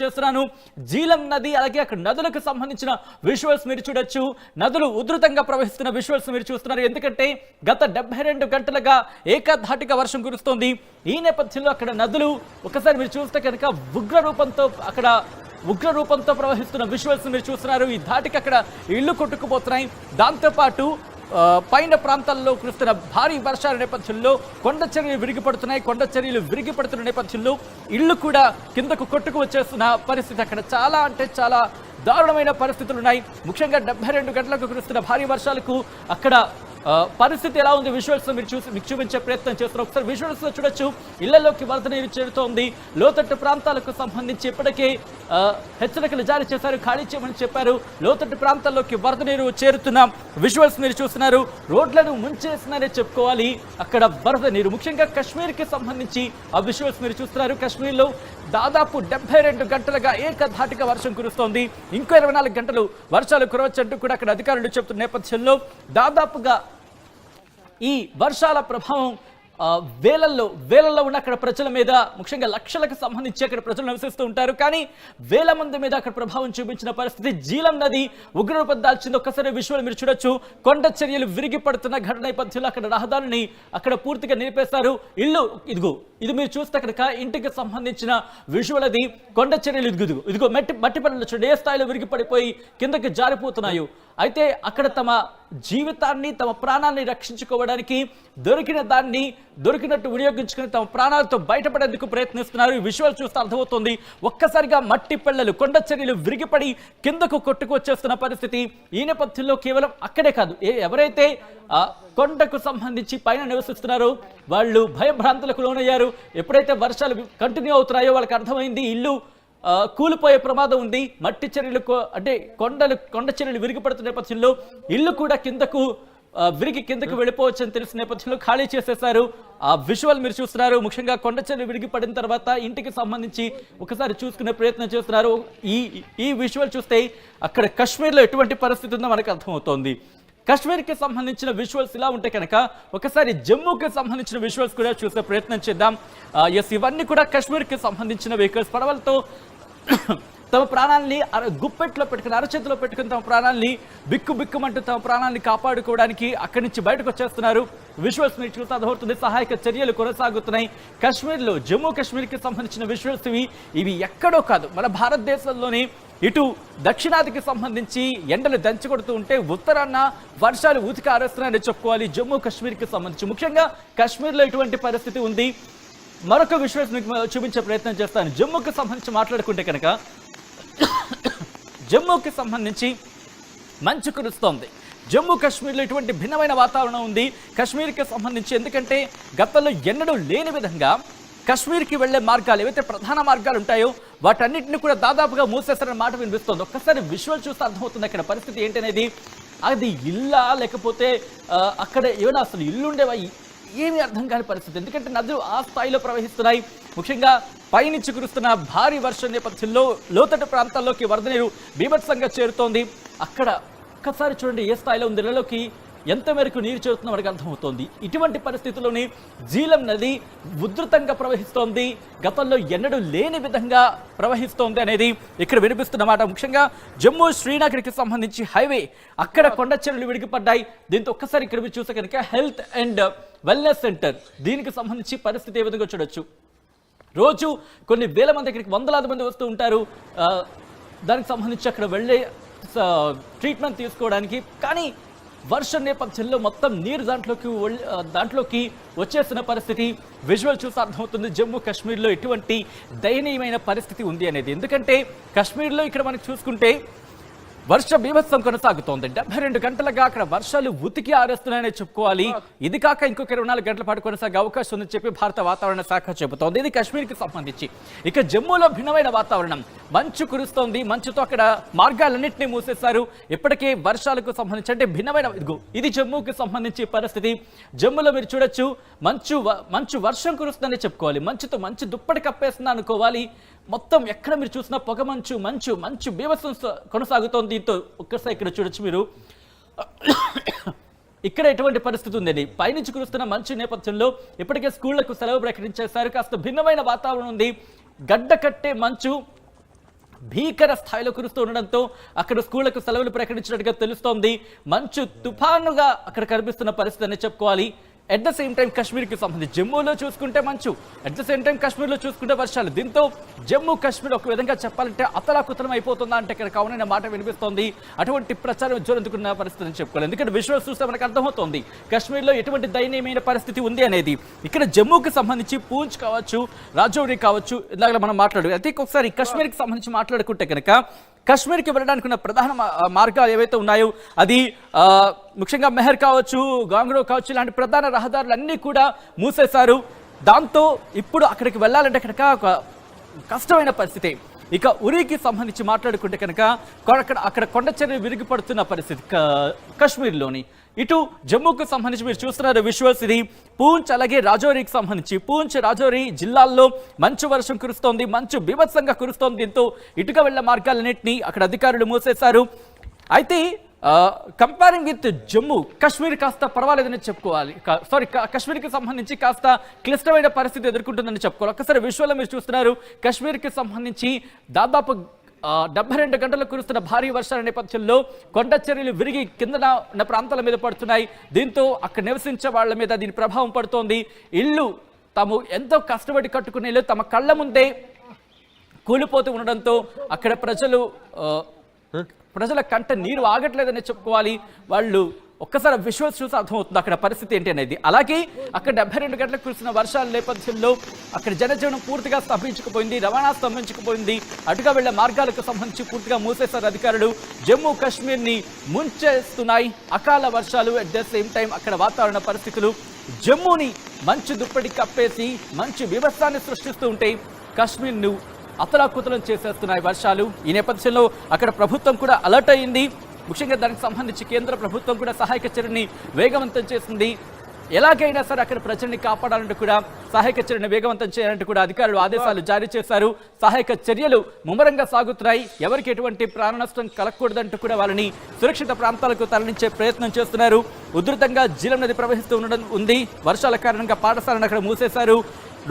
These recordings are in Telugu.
చేస్తున్నాను. జీలం నది అలాగే అక్కడ నదులకు సంబంధించిన విజువల్స్ మీరు చూడొచ్చు. నదులు ఉధృతంగా ప్రవహిస్తున్న విజువల్స్ మీరు చూస్తున్నారు. ఎందుకంటే గత 72 గంటలుగా ఏకధాటిగా వర్షం కురుస్తోంది. ఈ నేపథ్యంలో అక్కడ నదులు ఒకసారి మీరు చూస్తే కనుక ఉగ్ర రూపంతో ప్రవహిస్తున్న విజువల్స్ మీరు చూస్తున్నారు. ఈ ధాటికి అక్కడ ఇళ్లు కొట్టుకుపోతున్నాయి. దాంతోపాటు పైన ప్రాంతాల్లో కురుస్తున్న భారీ వర్షాల నేపథ్యంలో కొండ చర్యలు విరిగిపడుతున్నాయి. కొండ చర్యలు విరిగిపడుతున్న నేపథ్యంలో ఇళ్లు కూడా కిందకు కొట్టుకు వచ్చేస్తున్న పరిస్థితి అక్కడ చాలా అంటే చాలా దారుణమైన పరిస్థితులు ఉన్నాయి. ముఖ్యంగా 72 గంటలకు కురుస్తున్న భారీ వర్షాలకు అక్కడ పరిస్థితి ఎలా ఉంది విజువల్స్ మీరు మీకు చూపించే ప్రయత్నం చేస్తున్నారు. ఒకసారి విజువల్స్ లో చూడొచ్చు. ఇళ్లలోకి వరద నీరు చేరుతోంది. లోతట్టు ప్రాంతాలకు సంబంధించి ఇప్పటికే హెచ్చరికలు జారీ చేశారు, ఖాళీ చేయమని చెప్పారు. లోతట్టు ప్రాంతాల్లోకి వరద నీరు చేరుతున్న విజువల్స్ మీరు చూస్తున్నారు. రోడ్లను ముంచేసిందనే చెప్పుకోవాలి అక్కడ వరద నీరు. ముఖ్యంగా కశ్మీర్కి సంబంధించి ఆ విజువల్స్ మీరు చూస్తున్నారు. కశ్మీర్లో దాదాపు 72 గంటలుగా ఏకధాటిగా వర్షం కురుస్తోంది. ఇంకో 24 గంటలు వర్షాలు కురవచ్చంటూ కూడా అక్కడ అధికారులు చెబుతున్న నేపథ్యంలో దాదాపుగా ఈ వర్షాల ప్రభావం వేలల్లో ఉన్న అక్కడ ప్రజల మీద, ముఖ్యంగా లక్షలకు సంబంధించి అక్కడ ప్రజలు నివసిస్తూ ఉంటారు. కానీ వేల మంది మీద అక్కడ ప్రభావం చూపించిన పరిస్థితి. జీలం నది ఉగ్రరూపం దాల్చింది. ఒక్కసారి విజువల్ మీరు చూడొచ్చు. కొండ చర్యలు విరిగి పడుతున్న ఘటన నేపథ్యంలో అక్కడ రహదారిని అక్కడ పూర్తిగా నిలిపేస్తారు. ఇది మీరు చూస్తే కనుక ఇంటికి సంబంధించిన విజువల్. అది కొండ చర్యలు ఇదిగో మట్టి పనులు చూడండి ఏ స్థాయిలో విరిగి పడిపోయి కిందకి జారిపోతున్నాయో. అయితే అక్కడ తమ జీవితాన్ని తమ ప్రాణాన్ని రక్షించుకోవడానికి దొరికినట్టు వినియోగించుకుని తమ ప్రాణాలతో బయటపడేందుకు ప్రయత్నిస్తున్నారు. ఈ విజువల్ చూస్తే అర్థమవుతుంది. ఒక్కసారిగా మట్టి పెళ్లలు కొండ చర్యలు విరిగిపడి కిందకు కొట్టుకు వచ్చేస్తున్న పరిస్థితి. ఈ నేపథ్యంలో కేవలం అక్కడే కాదు, ఎవరైతే కొండకు సంబంధించి పైన నివసిస్తున్నారో వాళ్ళు భయభ్రాంతులకు లోనయ్యారు. ఎప్పుడైతే వర్షాలు కంటిన్యూ అవుతున్నాయో వాళ్ళకి అర్థమైంది ఇల్లు కూలిపోయే ప్రమాదం ఉంది. మట్టి చర్యలు అంటే కొండ చర్యలు విరిగిపడుతున్న నేపథ్యంలో ఇల్లు కూడా కిందకు వెళ్ళిపోవచ్చు అని తెలిసిన నేపథ్యంలో ఖాళీ చేసేశారు. ఆ విజువల్ మీరు చూస్తున్నారు. ముఖ్యంగా కొండ చర్యలు విరిగిపడిన తర్వాత ఇంటికి సంబంధించి ఒకసారి చూసుకునే ప్రయత్నం చేస్తున్నారు. ఈ విజువల్ చూస్తే అక్కడ కశ్మీర్లో ఎటువంటి పరిస్థితి ఉందో మనకు అర్థమవుతోంది. కశ్మీర్కి సంబంధించిన విజువల్స్ ఇలా ఉంటే కనుక ఒకసారి జమ్మూకి సంబంధించిన విజువల్స్ కూడా చూసే ప్రయత్నం చేద్దాం. ఇవన్నీ కూడా కశ్మీర్కి సంబంధించిన వెహికల్స్ పడవలతో తమ ప్రాణాలని గుప్పెట్లో పెట్టుకుని అరచేతిలో పెట్టుకుని తమ ప్రాణాలని బిక్కుమంటూ తమ ప్రాణాలని కాపాడుకోవడానికి అక్కడి నుంచి బయటకు వచ్చేస్తున్నారు. విజువల్స్ మీరు చూస్తే అర్థమవుతుంది. సహాయక చర్యలు కొనసాగుతున్నాయి కశ్మీర్లో. జమ్మూ కాశ్మీర్కి సంబంధించిన విజువల్స్ ఇవి ఎక్కడో కాదు, మన భారతదేశంలోని ఇటు దక్షిణాదికి సంబంధించి ఎండలు దంచి కొడుతూ ఉంటే ఉత్తరాన వర్షాలు ఊతికి ఆరేస్తున్నాయని చెప్పుకోవాలి. జమ్మూ కాశ్మీర్కి సంబంధించి ముఖ్యంగా కాశ్మీర్లో ఇటువంటి పరిస్థితి ఉంది. మరొక విజువల్స్ మీకు చూపించే ప్రయత్నం చేస్తాను. జమ్మూకి సంబంధించి మాట్లాడుకుంటే కనుక జమ్మూకి సంబంధించి మంచు కురుస్తోంది. జమ్మూ కాశ్మీర్లో ఇటువంటి భిన్నమైన వాతావరణం ఉంది కశ్మీర్కి సంబంధించి. ఎందుకంటే గతంలో ఎన్నడూ లేని విధంగా కశ్మీర్కి వెళ్లే మార్గాలు ఏవైతే ప్రధాన మార్గాలు ఉంటాయో వాటన్నిటిని కూడా దాదాపుగా మూసేస్తారన్న మాట వినిపిస్తోంది. ఒక్కసారి విజువల్ చూస్తే అర్థమవుతుంది అక్కడ పరిస్థితి ఏంటనేది. అది ఇల్లా లేకపోతే అక్కడ ఏమైనా అసలు ఇల్లు ఉండేవా ఏమీ అర్థం కాని పరిస్థితి. ఎందుకంటే నదులు ఆ స్థాయిలో ప్రవహిస్తున్నాయి. ముఖ్యంగా పైనుంచి కురుస్తున్న భారీ వర్షం నేపథ్యంలో లోతట్టు ప్రాంతాల్లోకి వరద నీరు బీభత్సంగా చేరుతోంది. అక్కడ ఒక్కసారి చూడండి ఏ స్థాయిలో ఉంది, ఇళ్లలోకి ఎంత మేరకు నీరు చేరుతుందో మనకు అర్థమవుతోంది. ఇటువంటి పరిస్థితుల్లోని జీలం నది ఉధృతంగా ప్రవహిస్తోంది. గతంలో ఎన్నడూ లేని విధంగా ప్రవహిస్తోంది అనేది ఇక్కడ వినిపిస్తున్నమాట. ముఖ్యంగా జమ్మూ శ్రీనగర్కి సంబంధించి హైవే అక్కడ కొండ చర్యలు విడిగిపడ్డాయి. దీంతో ఒక్కసారి ఇక్కడ మీరు చూస్తే కనుక హెల్త్ అండ్ వెల్నెస్ సెంటర్ దీనికి సంబంధించి పరిస్థితి ఏ విధంగా చూడొచ్చు. రోజు కొన్ని వేల మంది ఇక్కడికి వందలాది మంది వస్తూ ఉంటారు దానికి సంబంధించి అక్కడ వెళ్ళే ట్రీట్మెంట్ తీసుకోవడానికి. కానీ వర్షం నేపథ్యంలో మొత్తం నీరు దాంట్లోకి వచ్చేసిన పరిస్థితి విజువల్ చూసి అర్థమవుతుంది. జమ్మూ కాశ్మీర్లో ఎటువంటి దయనీయమైన పరిస్థితి ఉంది అనేది. ఎందుకంటే కాశ్మీర్లో ఇక్కడ మనకు చూసుకుంటే వర్ష బీభత్సం కొనసాగుతోంది. 72 గంటలుగా అక్కడ వర్షాలు ఉతికి ఆరేస్తున్నాయని చెప్పుకోవాలి. ఇది కాక ఇంకొక 24 గంటల పాటు కొనసాగే అవకాశం ఉందని చెప్పి భారత వాతావరణ శాఖ చెబుతోంది. ఇది కాశ్మీర్కి సంబంధించి. ఇక జమ్మూలో భిన్నమైన వాతావరణం. మంచు కురుస్తోంది. మంచుతో అక్కడ మార్గాలన్నింటినీ మూసేశారు. ఇప్పటికే వర్షాలకు సంబంధించి అంటే భిన్నమైన ఇది జమ్మూకి సంబంధించి పరిస్థితి. జమ్మూలో మీరు చూడొచ్చు మంచు వర్షం కురుస్తుందని చెప్పుకోవాలి. మంచు దుప్పటి కప్పేస్తుందని అనుకోవాలి. మొత్తం ఎక్కడ మీరు చూసినా పొగ మంచు బీభత్సం కొనసాగుతోంది. దీంతో ఒక్కసారి ఇక్కడ చూడొచ్చు మీరు ఇక్కడ ఎటువంటి పరిస్థితి ఉందని. పైనుంచి కురుస్తున్న మంచు నేపథ్యంలో ఇప్పటికే స్కూళ్లకు సెలవు ప్రకటించేశారు. కాస్త భిన్నమైన వాతావరణం ఉంది. గడ్డ కట్టే మంచు భీకర స్థాయిలో కురుస్తూ ఉండడంతో అక్కడ స్కూళ్లకు సెలవులు ప్రకటించినట్టుగా తెలుస్తోంది. మంచు తుఫానుగా అక్కడ కనిపిస్తున్న పరిస్థితి అని చెప్పుకోవాలి. అట్ ద సేమ్ టైం కాశ్మీర్కి సంబంధించి జమ్మూలో చూసుకుంటే మంచు, అట్ ద సేమ్ టైం కాశ్మీర్లో చూసుకుంటే వర్షాలు. దీంతో జమ్మూ కాశ్మీర్ ఒక విధంగా చెప్పాలంటే అతలాకుతలం అయిపోతుందా అంటే ఇక్కడ కావునైన మాట వినిపిస్తోంది. అటువంటి ప్రచారం జ్వరందుకున్న పరిస్థితి అని చెప్పుకోవాలి. ఎందుకంటే విజువల్స్ చూస్తే మనకు అర్థమవుతోంది కాశ్మీర్లో ఎటువంటి దయనీయమైన పరిస్థితి ఉంది అనేది. ఇక్కడ జమ్మూకి సంబంధించి పూంచ్ కావచ్చు, రాజౌరి కావచ్చు, ఇలాగ మనం అయితే ఒకసారి కాశ్మీర్కి సంబంధించి మాట్లాడుకుంటే కనుక కాశ్మీర్కి వెళ్ళడానికి ఉన్న ప్రధాన మార్గాలు ఏవైతే ఉన్నాయో అది ముఖ్యంగా మెహర్ కావచ్చు, గాంగ్రో కావచ్చు, ఇలాంటి ప్రధాన రహదారులన్నీ కూడా మూసేశారు. దాంతో ఇప్పుడు అక్కడికి వెళ్ళాలంటే కనుక ఒక కష్టమైన పరిస్థితి. ఇక ఉరికి సంబంధించి మాట్లాడుకుంటే కనుక అక్కడ కొండ చర్యలు విరిగి పడుతున్న పరిస్థితి కాశ్మీర్లోని. ఇటు జమ్మూకు సంబంధించి మీరు చూస్తున్నారు విజువల్స్, ఇది పూంచ్ అలాగే రాజౌరికి సంబంధించి. పూంచ్, రాజౌరి జిల్లాల్లో మంచు వర్షం కురుస్తోంది, మంచు బీభత్సంగా కురుస్తోంది. దీంతో ఇటుగా వెళ్లే మార్గాలన్నింటినీ అక్కడ అధికారులు మూసేశారు. అయితే కంపేరింగ్ విత్ జమ్మూ, కాశ్మీర్ కాస్త పర్వాలేదని చెప్పుకోవాలి. కాశ్మీర్కి సంబంధించి కాస్త క్లిష్టమైన పరిస్థితి ఎదుర్కొంటుందని చెప్పుకోవాలి. ఒక్కసారి విజువల్లో మీరు చూస్తున్నారు కాశ్మీర్కి సంబంధించి దాదాపు 72 గంటలు కురుస్తున్న భారీ వర్షాల నేపథ్యంలో కొండ చర్యలు విరిగి కింద ఉన్న ప్రాంతాల మీద పడుతున్నాయి. దీంతో అక్కడ నివసించే వాళ్ళ మీద దీని ప్రభావం పడుతోంది. ఇల్లు తాము ఎంతో కష్టపడి కట్టుకునే ఇల్లు తమ కళ్ళ ముందే కూలిపోతూ ఉండడంతో అక్కడ ప్రజల కంట నీరు ఆగట్లేదని చెప్పుకోవాలి. వాళ్ళు ఒక్కసారి విజువల్స్ చూసి అర్థమవుతుంది అక్కడ పరిస్థితి ఏంటి అనేది. అలాగే అక్కడ 72 గంటలకు కురిసిన వర్షాల నేపథ్యంలో అక్కడ జనజీవనం పూర్తిగా స్తంభించకపోయింది, రవాణా స్తంభించకపోయింది. అటుగా వెళ్లే మార్గాలకు సంబంధించి పూర్తిగా మూసేశారు అధికారులు. జమ్మూ కాశ్మీర్ని ముంచేస్తున్నాయి అకాల వర్షాలు. అట్ ద సేమ్ టైం అక్కడ వాతావరణ పరిస్థితులు జమ్మూని మంచు దుప్పటి కప్పేసి మంచు బీభత్సాన్ని సృష్టిస్తూ ఉంటే కాశ్మీర్ను అతలాకుతలం చేసేస్తున్నాయి వర్షాలు. ఈ నేపథ్యంలో అక్కడ ప్రభుత్వం కూడా అలర్ట్ అయింది. ముఖ్యంగా దానికి సంబంధించి కేంద్ర ప్రభుత్వం కూడా సహాయక చర్యని వేగవంతం చేసింది. ఎలాగైనా సరే అక్కడ ప్రజల్ని కాపాడాలంటూ కూడా సహాయక చర్యను వేగవంతం చేయాలంటూ కూడా అధికారులు ఆదేశాలు జారీ చేశారు. సహాయక చర్యలు ముమ్మరంగా సాగుతున్నాయి. ఎవరికి ఎటువంటి ప్రాణ నష్టం కలగకూడదంటూ కూడా వాళ్ళని సురక్షిత ప్రాంతాలకు తరలించే ప్రయత్నం చేస్తున్నారు. ఉధృతంగా జీలం నది ప్రవహిస్తూ ఉంది. వర్షాల కారణంగా పాఠశాలను అక్కడ మూసేశారు,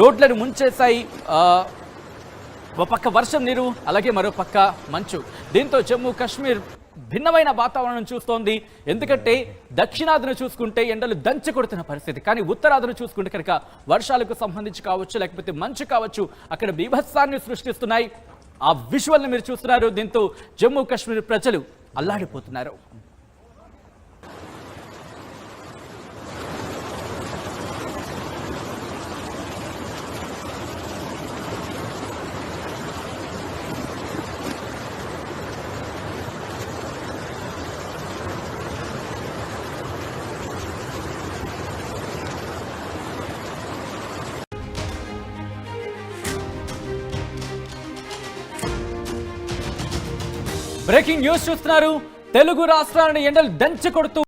రోడ్లను ముంచేశాయి. ఒక పక్క వర్షం నీరు, అలాగే మరో పక్క మంచు. దీంతో జమ్మూ కాశ్మీర్ భిన్నమైన వాతావరణం చూస్తోంది. ఎందుకంటే దక్షిణాదిని చూసుకుంటే ఎండలు దంచి కొడుతున్న పరిస్థితి, కానీ ఉత్తరాదిని చూసుకుంటే కనుక వర్షాలకు సంబంధించి కావచ్చు, లేకపోతే మంచు కావచ్చు, అక్కడ బీభత్సాన్ని సృష్టిస్తున్నాయి. ఆ విజువల్ని మీరు చూస్తున్నారు. దీంతో జమ్మూ కాశ్మీర్ ప్రజలు అల్లాడిపోతున్నారు. బ్రేకింగ్ న్యూస్ చూస్తున్నారు. తెలుగు రాష్ట్రాలను ఎండలు దంచి కొడుతూ